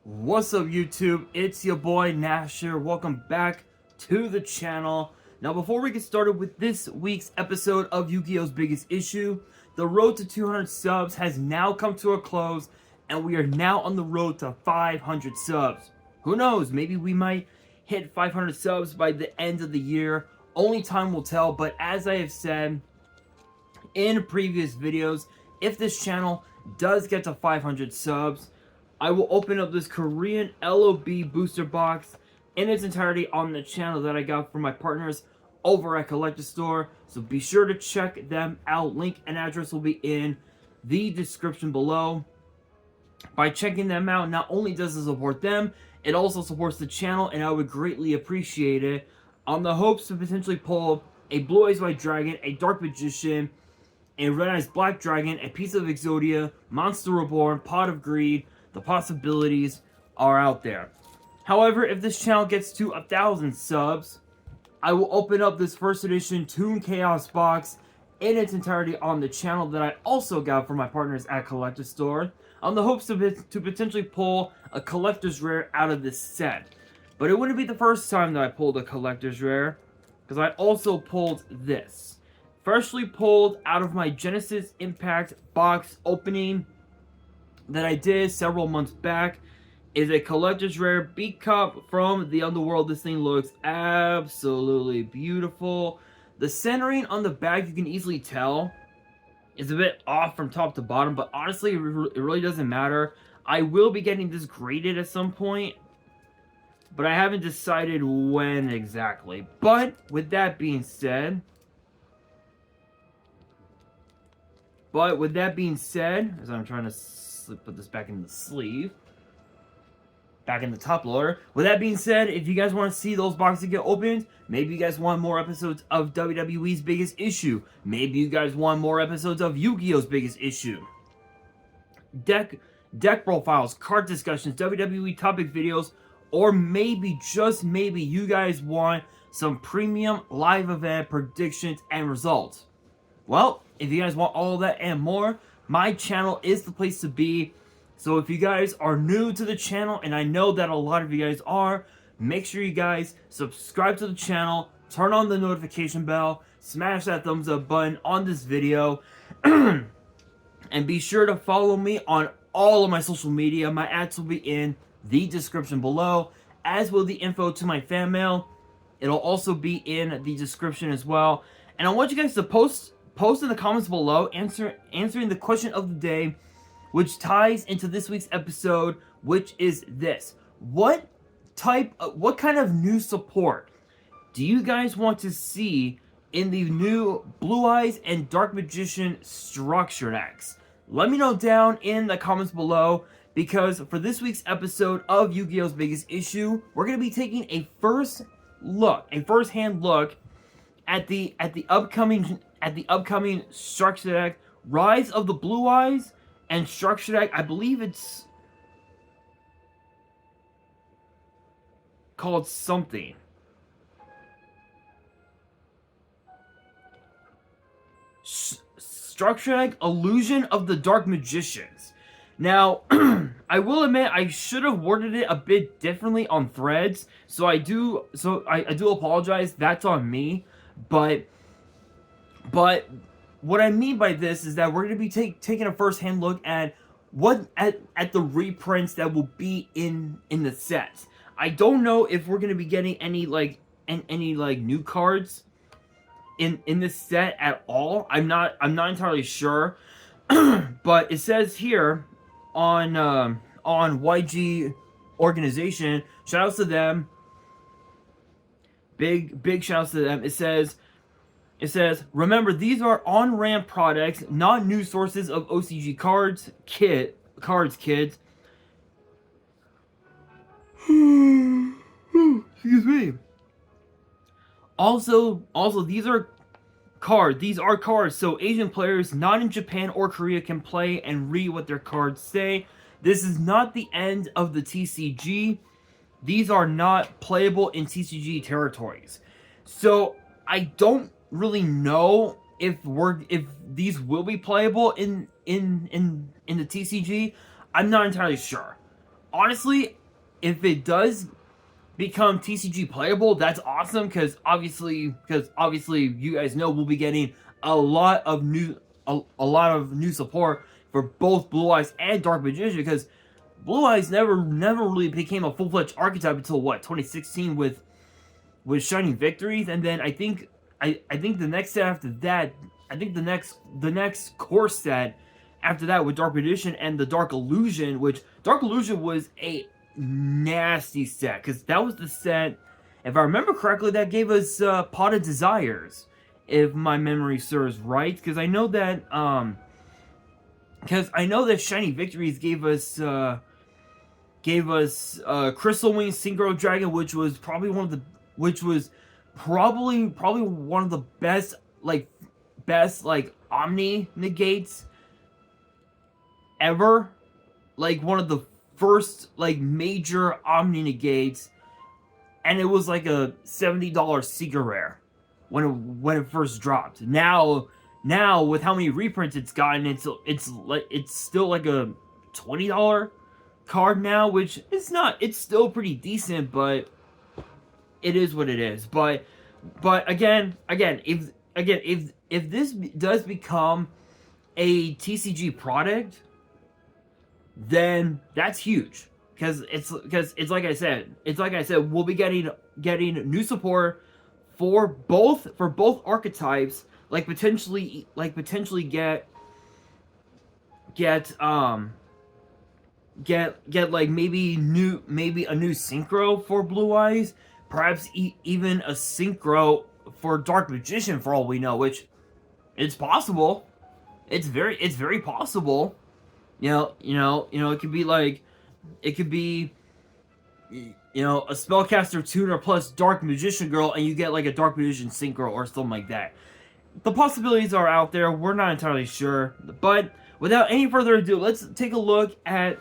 What's up, YouTube? It's your boy Nasher. Welcome back to the channel. Now, before we get started with this week's episode of Yu-Gi-Oh's Biggest Issue, the road to 200 subs has now come to a close, and we are now on the road to 500 subs. Who knows? Maybe we might hit 500 subs by the end of the year. Only time will tell, but as I have said in previous videos, if this channel does get to 500 subs, I will open up this Korean LOB booster box in its entirety on the channel that I got from my partners over at Collector Store. So be sure to check them out. Link and address will be in the description below. By checking them out, not only does it support them, it also supports the channel, and I would greatly appreciate it. On the hopes to potentially pull a Blue Eyes White Dragon, a Dark Magician, a Red Eyes Black Dragon, a piece of Exodia, Monster Reborn, Pot of Greed. The possibilities are out there. However, if this channel gets to 1,000 subs, I will open up this first edition Toon Chaos box in its entirety on the channel that I also got from my partners at Collector Store, on the hopes to potentially pull a collector's rare out of this set. But it wouldn't be the first time that I pulled a collector's rare, because I also pulled this. Freshly pulled out of my Genesis Impact box opening that I did several months back is a collector's rare Beat Cup from the Underworld. This thing looks absolutely beautiful. The centering on the back, you can easily tell, is a bit off from top to bottom, but honestly, it really doesn't matter. I will be getting this graded at some point, but I haven't decided when exactly. But with that being said, as I'm trying to put this back in the sleeve, back in the top loader. With that being said, if you guys want to see those boxes get opened, maybe you guys want more episodes of WWE's Biggest Issue, maybe you guys want more episodes of Yu-Gi-Oh's Biggest Issue, deck profiles, card discussions, WWE topic videos, or maybe, just maybe, you guys want some premium live event predictions and results. Well, if you guys want all of that and more, my channel is the place to be. So if you guys are new to the channel, and I know that a lot of you guys are, make sure you guys subscribe to the channel, turn on the notification bell, smash that thumbs up button on this video, and be sure to follow me on all of my social media. My ads will be in the description below, as will the info to my fan mail. It'll also be in the description as well. And I want you guys to post in the comments below answering the question of the day, which ties into this week's episode, which is this: what kind of new support do you guys want to see in the new Blue Eyes and Dark Magician structure decks? Let me know down in the comments below, because for this week's episode of Yu-Gi-Oh's Biggest Issue, we're going to be taking a first-hand look at the upcoming structure deck, Rise of the Blue Eyes, and structure deck, I believe it's called something. Structure deck, Illusion of the Dark Magicians. Now, I will admit I should have worded it a bit differently on threads, so I do apologize. That's on me, but what I mean by this is that we're going to be taking a first-hand look at at the reprints that will be in the sets. I don't know if we're going to be getting any new cards in this set at all. I'm not entirely sure. But it says here on YG Organization, shout outs to them. Big shout outs to them. It says, remember, these are on-ramp products, not new sources of OCG cards, kids. Excuse me. Also, these are cards, so Asian players not in Japan or Korea can play and read what their cards say. This is not the end of the TCG. These are not playable in TCG territories. So, I don't really know if these will be playable in the TCG. I'm not entirely sure. honestly, if it does become TCG playable, that's awesome, because obviously you guys know we'll be getting a lot of new support for both Blue Eyes and Dark Magician, because Blue Eyes never really became a full-fledged archetype until what, 2016 with Shining Victories, and then I think the next set after that, I think the next core set after that with Dark Magician and the Dark Illusion, which Dark Illusion was a nasty set, because that was the set, if I remember correctly, that gave us Pot of Desires, if my memory serves right, because I know that Shiny Victories gave us Crystal Wing Synchro Dragon, which was probably one of the best Omni negates ever, like one of the first major Omni negates, and it was like a $70 Secret Rare when it first dropped. Now with how many reprints it's gotten, it's still like a $20 card now, which it's still pretty decent, but it is what it is. But again, if this does become a TCG product, then that's huge, because it's like I said, we'll be getting new support for both archetypes, potentially get maybe a new synchro for Blue Eyes, perhaps even a synchro for Dark Magician, for all we know, which it's possible. It's very possible. It could be a Spellcaster Tuner plus Dark Magician Girl, and you get like a Dark Magician Synchro or something like that. The possibilities are out there. We're not entirely sure, but without any further ado, let's take a look at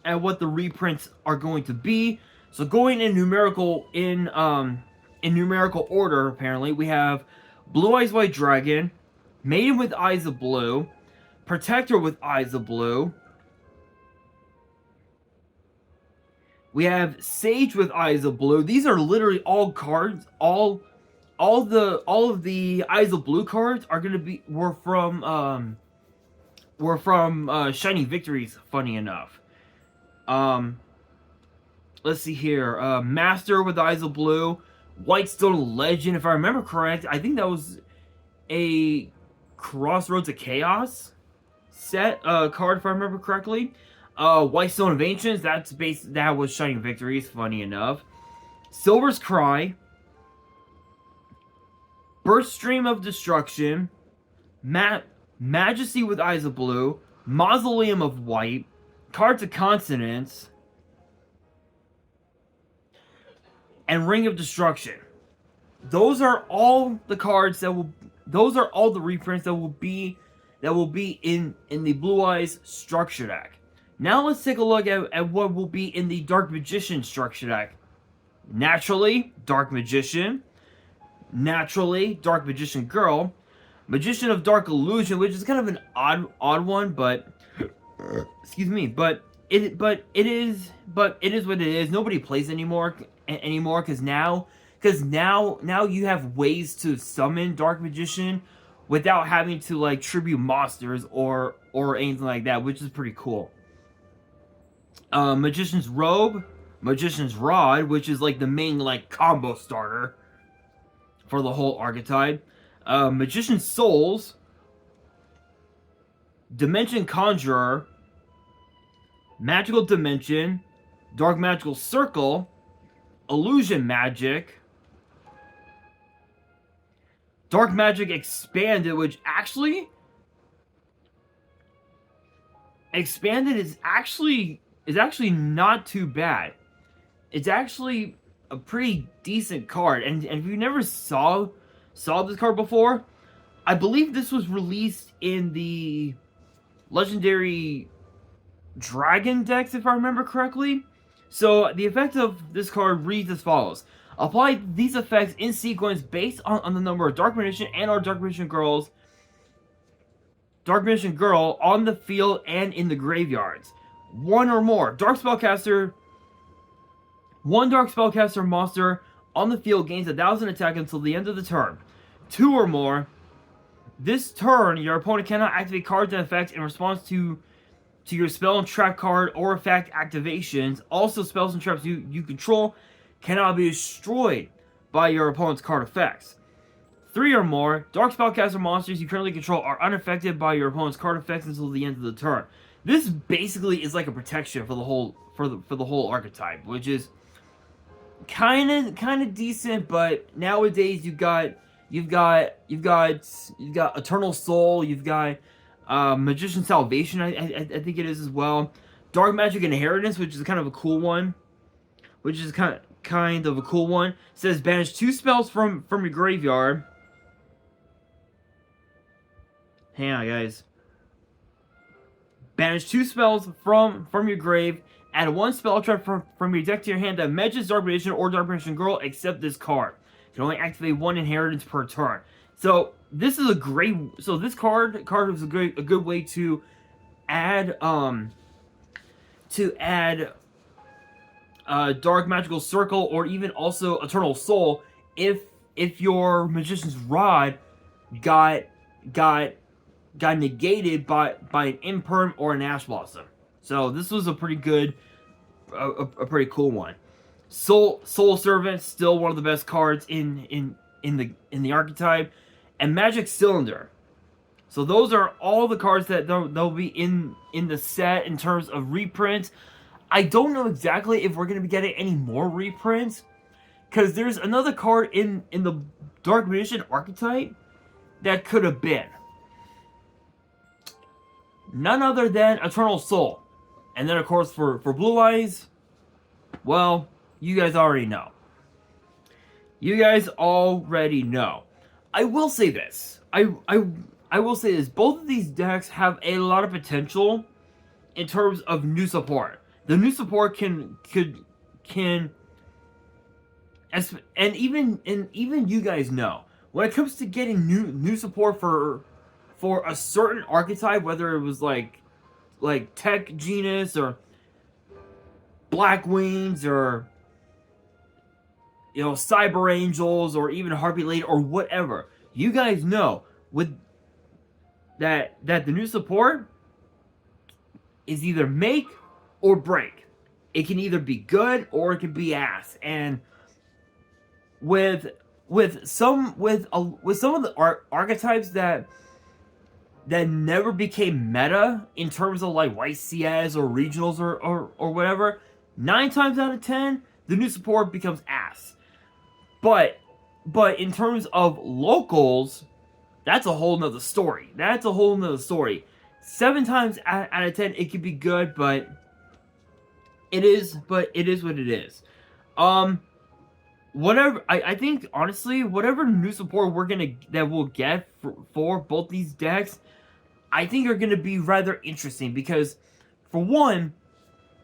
what the reprints are going to be. So going in numerical order, apparently we have Blue Eyes White Dragon, Maiden with Eyes of Blue, Protector with Eyes of Blue. We have Sage with Eyes of Blue. These are literally all cards. All of the Eyes of Blue cards are were from Shiny Victories. Funny enough. Let's see here. Master with Eyes of Blue, Whitestone Legend. If I remember correct, I think that was a Crossroads of Chaos set card, if I remember correctly. Whitestone of Ancients, that was Shining Victories, funny enough. Silver's Cry, Burst Stream of Destruction, Majesty with Eyes of Blue, Mausoleum of White, Cards of Consonance, and Ring of Destruction. Those are all the cards those are all the reprints that will be in the Blue Eyes structure deck. Now let's take a look at what will be in the Dark Magician structure deck. Naturally, Dark Magician. Naturally, Dark Magician Girl. Magician of Dark Illusion, which is kind of an odd one, but excuse me, but it is what it is. Nobody plays anymore because now you have ways to summon Dark Magician without having to tribute monsters or anything like that, which is pretty cool. Magician's Robe, Magician's Rod, which is the main combo starter for the whole archetype. Magician's Souls, Dimension Conjurer, Magical Dimension, Dark Magical Circle, Illusion Magic, Dark Magic Expanded, which Expanded is actually not too bad. It's actually a pretty decent card, and if you never saw this card before, I believe this was released in the Legendary Dragon decks, if I remember correctly. So the effect of this card reads as follows: apply these effects in sequence based on the number of Dark Magician and or Dark Magician Girl on the field and in the graveyards. one or more. One Dark Spellcaster monster on the field gains 1,000 attack until the end of the turn. Two or more. This turn, your opponent cannot activate cards and effects in response to your spell and trap card or effect activations. Also, spells and traps you control cannot be destroyed by your opponent's card effects. Three or more. Dark Spellcaster monsters you currently control are unaffected by your opponent's card effects until the end of the turn. This basically is like a protection for the whole archetype, which is kind of decent. But nowadays you've got Eternal Soul, you've got Magician Salvation, I think it is as well. Dark Magic Inheritance, which is kind of a cool one. Says banish 2 spells from your graveyard. Hang on, guys. Banish 2 spells from your grave. Add 1 spell trap from your deck to your hand that matches Dark Magician or Dark Magician Girl, except this card. You can only activate 1 inheritance per turn. So this is a great. So this card is a good way to add Dark Magical Circle, or even also Eternal Soul if your Magician's Rod got negated by an Imperm or an Ash Blossom. So this was a pretty good, a pretty cool one. Soul Servant, still one of the best cards in the archetype, and Magic Cylinder. So those are all the cards that they'll be in the set in terms of reprints. I don't know exactly if we're going to be getting any more reprints, because there's another card in the Dark Magician archetype that could have been none other than Eternal Soul. And then, of course, for Blue Eyes, well, you guys already know. I will say this. I will say this. Both of these decks have a lot of potential in terms of new support. The new support can and even you guys know, when it comes to getting new support for a certain archetype, whether it was like Tech Genus or Black Wings or Cyber Angels or even Harpy Lady or whatever, you guys know with that the new support is either make or break. It can either be good or it can be ass. And with some of the archetypes that never became meta in terms of like YCS or regionals or whatever, 9 times out of 10 the new support becomes ass. But in terms of locals, that's a whole nother story. 7 times out of 10 it could be good, but it is what it is. Whatever, I think honestly, whatever new support we'll get for both these decks, I think are gonna be rather interesting because for one,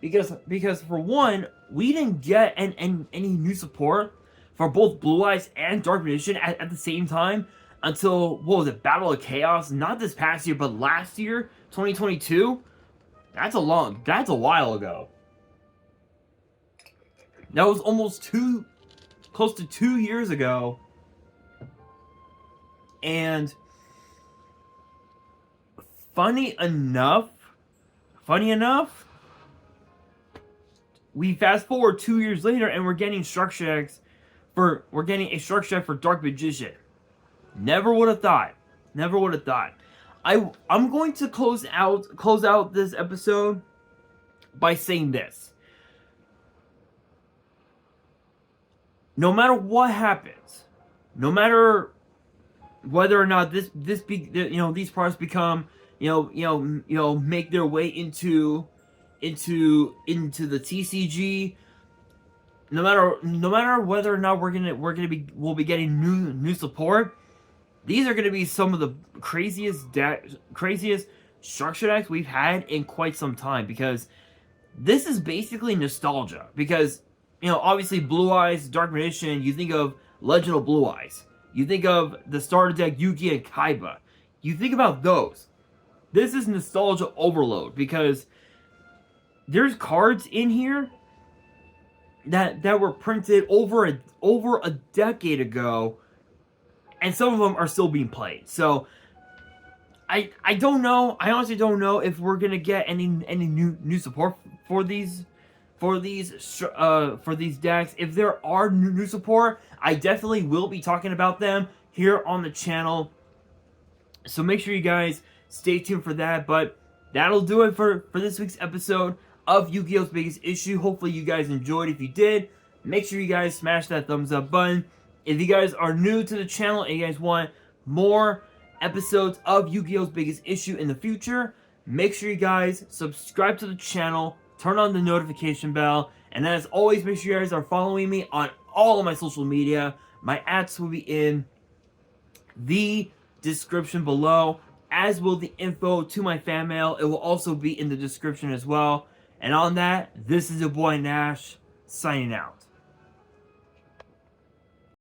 we didn't get any new support for both Blue Eyes and Dark Magician at the same time until, what was it, Battle of Chaos? Not this past year, but last year, 2022. That's a while ago. That was almost close to 2 years ago. And funny enough, we fast forward 2 years later and we're getting a structure deck for Dark Magician. Never would have thought. I'm going to close out this episode by saying this. No matter what happens, no matter whether or not these products become make their way into the TCG, no matter whether or not we'll be getting new support, these are gonna be some of the craziest structure decks we've had in quite some time, because this is basically nostalgia. Because obviously Blue Eyes, Dark Magician, you think of Legend of Blue Eyes, you think of the starter deck Yu-Gi-Oh and Kaiba, you think about those. This is nostalgia overload, because there's cards in here that were printed over a decade ago, and some of them are still being played. So I don't know. I honestly don't know if we're gonna get any new support for these decks. If there are new support, I definitely will be talking about them here on the channel. So make sure you guys stay tuned for that. But that'll do it for this week's episode of Yu-Gi-Oh's Biggest Issue. Hopefully you guys enjoyed. If you did, make sure you guys smash that thumbs up button. If you guys are new to the channel and you guys want more episodes of Yu-Gi-Oh's Biggest Issue in the future, make sure you guys subscribe to the channel, turn on the notification bell, and as always, make sure you guys are following me on all of my social media. My ads will be in the description below, as will the info to my fan mail. It will also be in the description as well. And on that, this is your boy Nash, signing out.